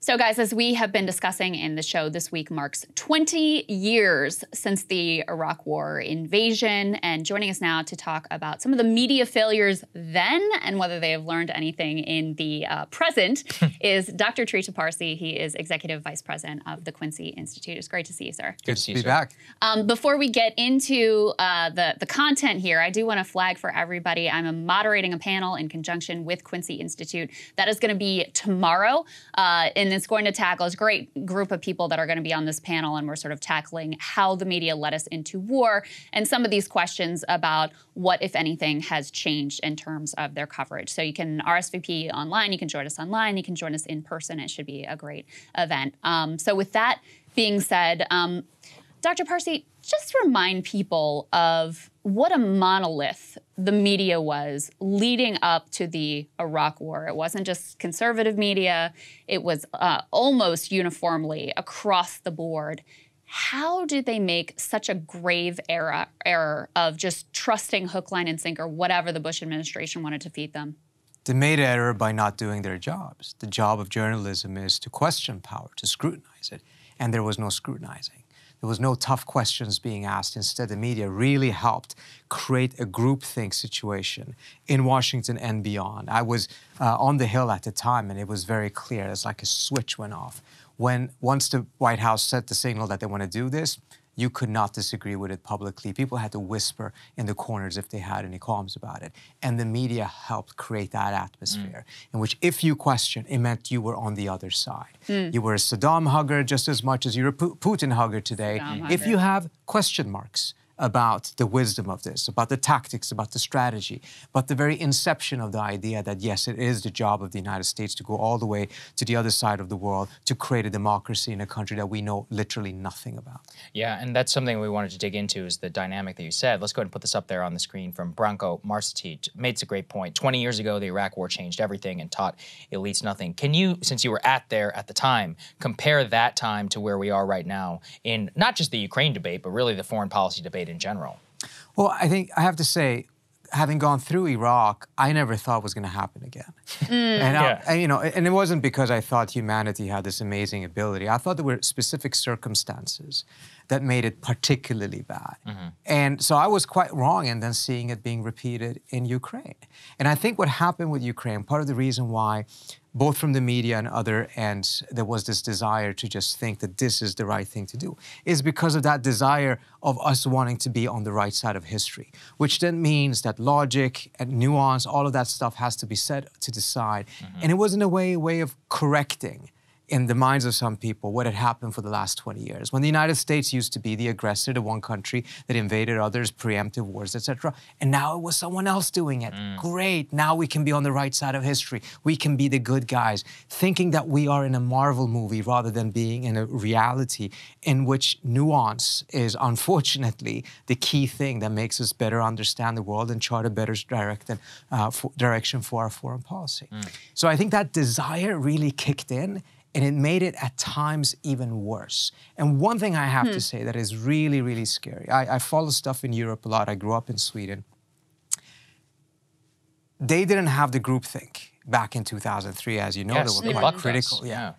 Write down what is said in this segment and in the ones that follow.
So guys, as we have been discussing in the show, this week marks 20 years since the Iraq War invasion. And joining us now to talk about some of the media failures then and whether they have learned anything in the present is Dr. Trita Parsi. He is Executive Vice President of the Quincy Institute. It's great to see you, sir. Good to be back. Before we get into the content here, I do want to flag for everybody, I'm moderating a panel in conjunction with Quincy Institute. That is going to be tomorrow. And it's going to tackle, it's a great group of people that are going to be on this panel, and we're sort of tackling how the media led us into war and some of these questions about what, if anything, has changed in terms of their coverage. So you can RSVP online, you can join us online, you can join us in person. It should be a great event. So with that being said, Dr. Parsi, just remind people of what a monolith the media was leading up to the Iraq War. It wasn't just conservative media. It was almost uniformly across the board. How did they make such a grave error of just trusting hook, line, and sinker, whatever the Bush administration wanted to feed them? They made error by not doing their jobs. The job of journalism is to question power, to scrutinize it, and there was no scrutinizing. There was no tough questions being asked. Instead, the media really helped create a groupthink situation in Washington and beyond. I was on the Hill at the time, and it was very clear. It's like a switch went off. Once the White House set the signal that they want to do this, you could not disagree with it publicly. People had to whisper in the corners if they had any qualms about it. And the media helped create that atmosphere in which if you questioned, it meant you were on the other side. You were a Saddam hugger just as much as you're a Putin hugger today. If you have question marks about the wisdom of this, about the tactics, about the strategy, but the very inception of the idea that, yes, it is the job of the United States to go all the way to the other side of the world to create a democracy in a country that we know literally nothing about. Yeah, and that's something we wanted to dig into is the dynamic that you said. Let's go ahead and put this up there on the screen from Branko Marcetic. Made a great point. 20 years ago, the Iraq War changed everything and taught elites nothing. Can you, since you were there at the time, compare that time to where we are right now in not just the Ukraine debate, but really the foreign policy debate in general? Well, I think I have to say, having gone through Iraq, I never thought it was going to happen again. And it wasn't because I thought humanity had this amazing ability. I thought there were specific circumstances that made it particularly bad. And so I was quite wrong in then seeing it being repeated in Ukraine. And I think what happened with Ukraine, part of the reason why both from the media and other ends, there was this desire to just think that this is the right thing to do, is because of that desire of us wanting to be on the right side of history, which then means that logic and nuance, all of that stuff has to be set to the side. And it was in a way of correcting in the minds of some people what had happened for the last 20 years. When the United States used to be the aggressor, the one country that invaded others, preemptive wars, etc. And now it was someone else doing it. Great, now we can be on the right side of history. We can be the good guys, thinking that we are in a Marvel movie rather than being in a reality in which nuance is unfortunately the key thing that makes us better understand the world and chart a better direction for our foreign policy. So I think that desire really kicked in, and it made it at times even worse. And one thing I have to say that is really, really scary. I follow stuff in Europe a lot. I grew up in Sweden. They didn't have the groupthink back in 2003, as you know. Yes, they were quite critical. Yeah.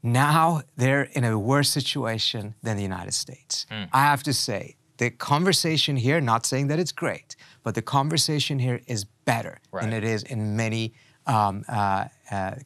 Now they're in a worse situation than the United States. I have to say, the conversation here, not saying that it's great, but the conversation here is better than it is in many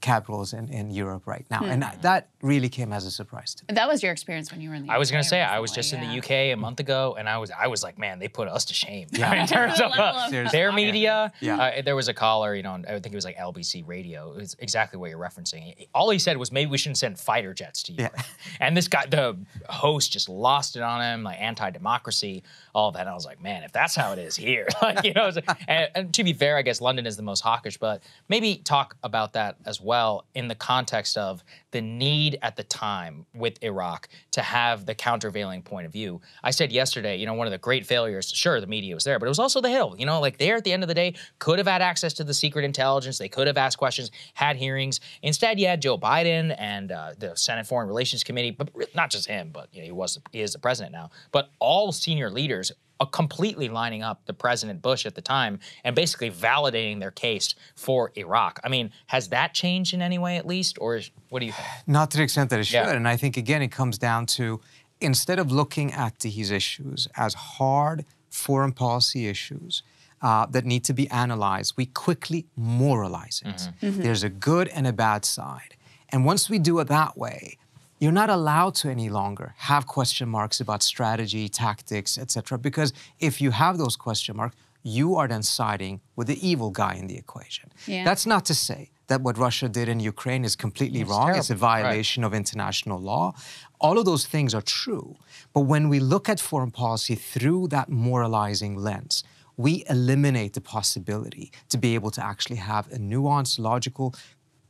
capitals in Europe right now. And that really came as a surprise to me. That was your experience when you were in the UK. I was going to say, I was just in the UK a month ago, and I was like, man, they put us to shame. In terms of their media. There was a caller, you know, I think it was like LBC Radio. It was exactly what you're referencing. All he said was, maybe we shouldn't send fighter jets to Europe. And this guy, the host, just lost it on him, like anti-democracy, all of that. And I was like, man, if that's how it is here, like, you know. And to be fair, I guess London is the most hawkish, but maybe talk about that as well in the context of the need at the time with Iraq to have the countervailing point of view. I said yesterday, you know, one of the great failures, sure, the media was there, but it was also the Hill. You know, like there at the end of the day, could have had access to the secret intelligence. They could have asked questions, had hearings. Instead, you had Joe Biden and the Senate Foreign Relations Committee, but not just him, but you know, he is the president now, but all senior leaders completely lining up the President Bush at the time and basically validating their case for Iraq. I mean, has that changed in any way at least, or what do you think? Not to the extent that it should. And I think, again, it comes down to, instead of looking at these issues as hard foreign policy issues that need to be analyzed, we quickly moralize it. There's a good and a bad side. And once we do it that way, you're not allowed to any longer have question marks about strategy, tactics, etc. Because if you have those question marks, you are then siding with the evil guy in the equation. That's not to say that what Russia did in Ukraine is completely wrong. Terrible. It's a violation of international law. All of those things are true. But when we look at foreign policy through that moralizing lens, we eliminate the possibility to be able to actually have a nuanced, logical,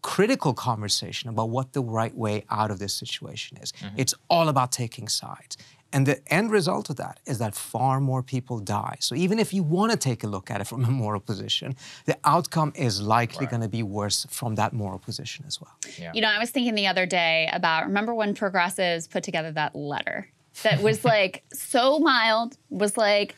critical conversation about what the right way out of this situation is. It's all about taking sides. And the end result of that is that far more people die. So even if you want to take a look at it from a moral position, the outcome is likely going to be worse from that moral position as well. You know, I was thinking the other day about, remember when progressives put together that letter that was like so mild, was like,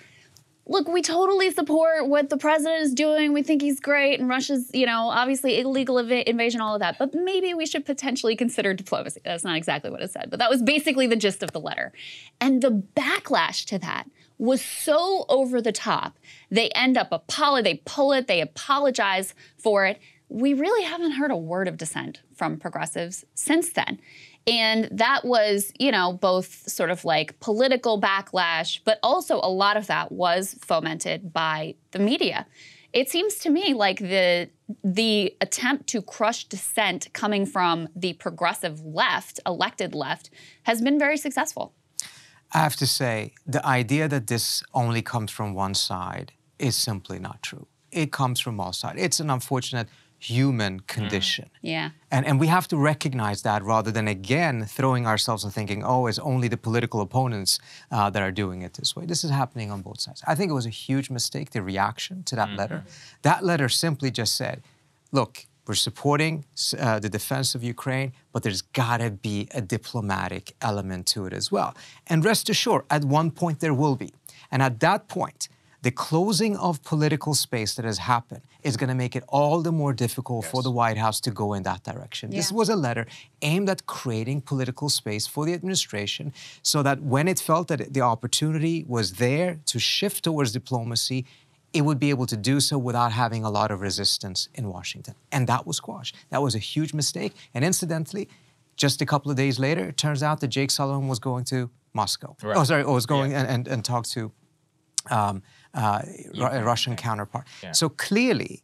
look, we totally support what the president is doing. We think he's great. And Russia's, you know, obviously illegal invasion, all of that. But maybe we should potentially consider diplomacy. That's not exactly what it said. But that was basically the gist of the letter. And the backlash to that was so over the top. They end up they pull it, they apologize for it. We really haven't heard a word of dissent from progressives since then. And that was, you know, both sort of like political backlash, but also a lot of that was fomented by the media. It seems to me like the attempt to crush dissent coming from the progressive left, elected left, has been very successful. I have to say, the idea that this only comes from one side is simply not true. It comes from all sides. It's an unfortunate human condition. And we have to recognize that rather than, again, throwing ourselves and thinking, oh, it's only the political opponents that are doing it this way. This is happening on both sides. I think it was a huge mistake, the reaction to that letter. That letter simply just said, look, we're supporting the defense of Ukraine, but there's got to be a diplomatic element to it as well. And rest assured, at one point there will be. And at that point, the closing of political space that has happened is going to make it all the more difficult for the White House to go in that direction. This was a letter aimed at creating political space for the administration so that when it felt that the opportunity was there to shift towards diplomacy, it would be able to do so without having a lot of resistance in Washington. And that was squashed. That was a huge mistake. And incidentally, just a couple of days later, it turns out that Jake Sullivan was going to Moscow. Was going and talk to a Russian counterpart. So clearly,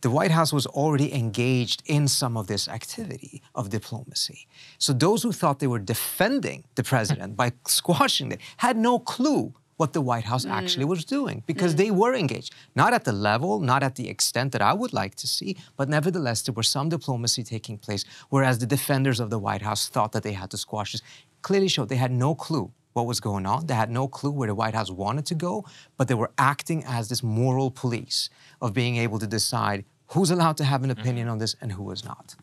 the White House was already engaged in some of this activity of diplomacy. So those who thought they were defending the president by squashing it had no clue what the White House actually was doing, because they were engaged. Not at the level, not at the extent that I would like to see, but nevertheless, there was some diplomacy taking place, whereas the defenders of the White House thought that they had to squash this. Clearly showed they had no clue what was going on. They had no clue where the White House wanted to go, but they were acting as this moral police of being able to decide who's allowed to have an opinion on this and who is not.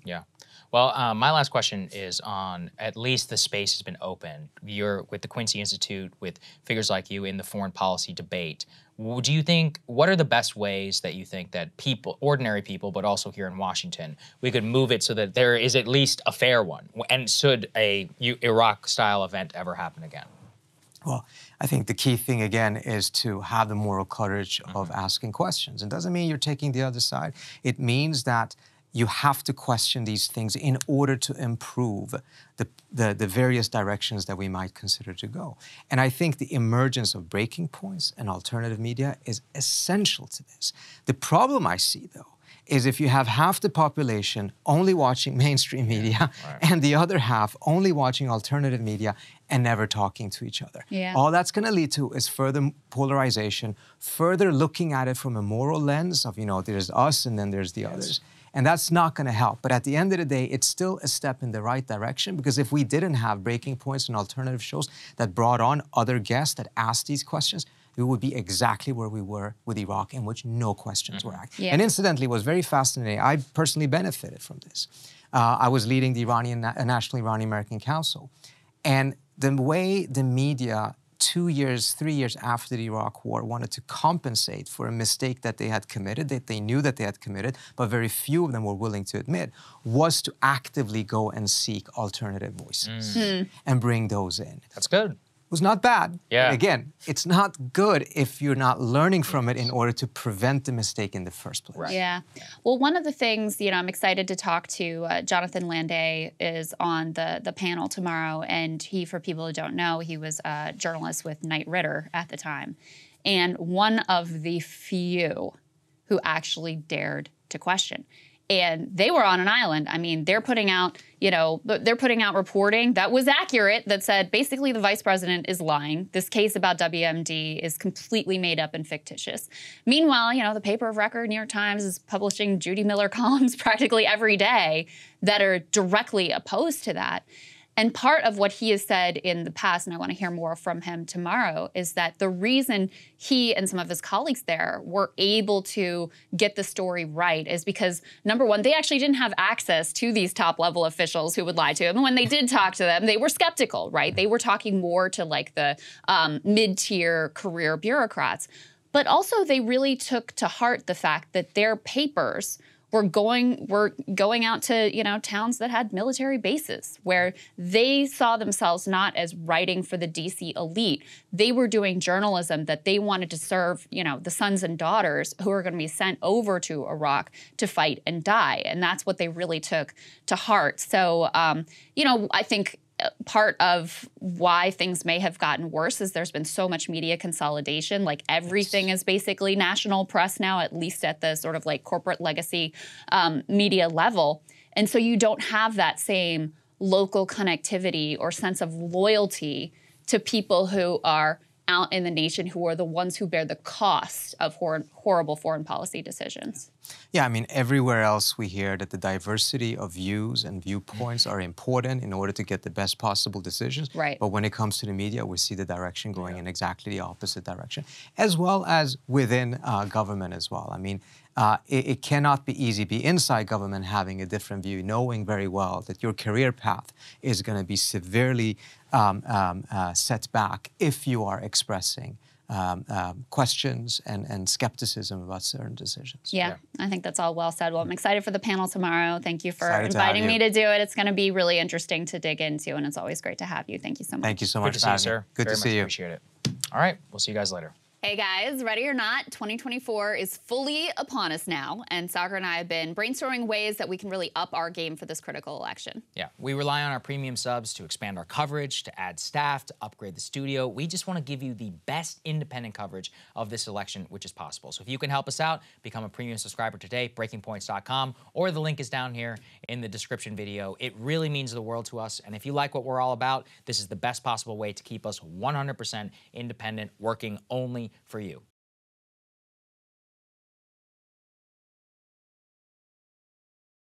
Well, my last question is on, at least the space has been open. You're with the Quincy Institute, with figures like you in the foreign policy debate. Do you think, what are the best ways that you think that people, ordinary people, but also here in Washington, we could move it so that there is at least a fair one? And should a Iraq-style event ever happen again? Well, I think the key thing, again, is to have the moral courage of asking questions. It doesn't mean you're taking the other side. It means that you have to question these things in order to improve the various directions that we might consider to go. And I think the emergence of breaking points and alternative media is essential to this. The problem I see, though, is if you have half the population only watching mainstream media and the other half only watching alternative media and never talking to each other. All that's going to lead to is further polarization, further looking at it from a moral lens of, you know, there's us and then there's the others. And that's not going to help. But at the end of the day, it's still a step in the right direction, because if we didn't have breaking points and alternative shows that brought on other guests that asked these questions, we would be exactly where we were with Iraq, in which no questions were asked. And incidentally, it was very fascinating. I personally benefited from this. I was leading the National Iranian American Council. And the way the media 2 years, 3 years after the Iraq War, wanted to compensate for a mistake that they had committed, that they knew that they had committed, but very few of them were willing to admit, was to actively go and seek alternative voices and bring those in. That's good. It was not bad. Yeah. But again, it's not good if you're not learning from it in order to prevent the mistake in the first place. Right. Yeah. Well, one of the things, you know, I'm excited to talk to Jonathan Landay is on the panel tomorrow. And he, for people who don't know, he was a journalist with Knight Ridder at the time. And one of the few who actually dared to question. And they were on an island. I mean, they're putting out, you know, they're putting out reporting that was accurate that said basically the vice president is lying. This case about WMD is completely made up and fictitious. Meanwhile, you know, the paper of record, New York Times, is publishing Judy Miller columns practically every day that are directly opposed to that. And part of what he has said in the past, and I want to hear more from him tomorrow, is that the reason he and some of his colleagues there were able to get the story right is because, number one, they actually didn't have access to these top-level officials who would lie to him. And when they did talk to them, they were skeptical, right? They were talking more to like the mid-tier career bureaucrats. But also they really took to heart the fact that their papers were going out to, you know, towns that had military bases where they saw themselves not as writing for the DC elite. They were doing journalism that they wanted to serve, you know, the sons and daughters who are going to be sent over to Iraq to fight and die. And that's what they really took to heart. So, you know, I think part of why things may have gotten worse is there's been so much media consolidation. Like everything is basically national press now, at least at the sort of like corporate legacy media level. And so you don't have that same local connectivity or sense of loyalty to people who are out in the nation, who are the ones who bear the cost of horrible foreign policy decisions. Yeah, I mean, everywhere else we hear that the diversity of views and viewpoints are important in order to get the best possible decisions. Right. But when it comes to the media, we see the direction going in exactly the opposite direction, as well as within government as well. I mean, it cannot be easy be inside government having a different view, knowing very well that your career path is going to be severely set back if you are expressing questions and skepticism about certain decisions. Yeah, I think that's all well said. Well, I'm excited for the panel tomorrow. Thank you for Excited inviting me to do it. It's going to be really interesting to dig into, and it's always great to have you. Thank you so much. Thank you so much. Good to see you, sir. Good to see you. Appreciate it. All right, we'll see you guys later. Hey guys, ready or not, 2024 is fully upon us now, and Saagar and I have been brainstorming ways that we can really up our game for this critical election. Yeah, we rely on our premium subs to expand our coverage, to add staff, to upgrade the studio. We just want to give you the best independent coverage of this election, which is possible. So if you can help us out, become a premium subscriber today, breakingpoints.com, or the link is down here in the description video. It really means the world to us, and if you like what we're all about, this is the best possible way to keep us 100% independent, working only for you.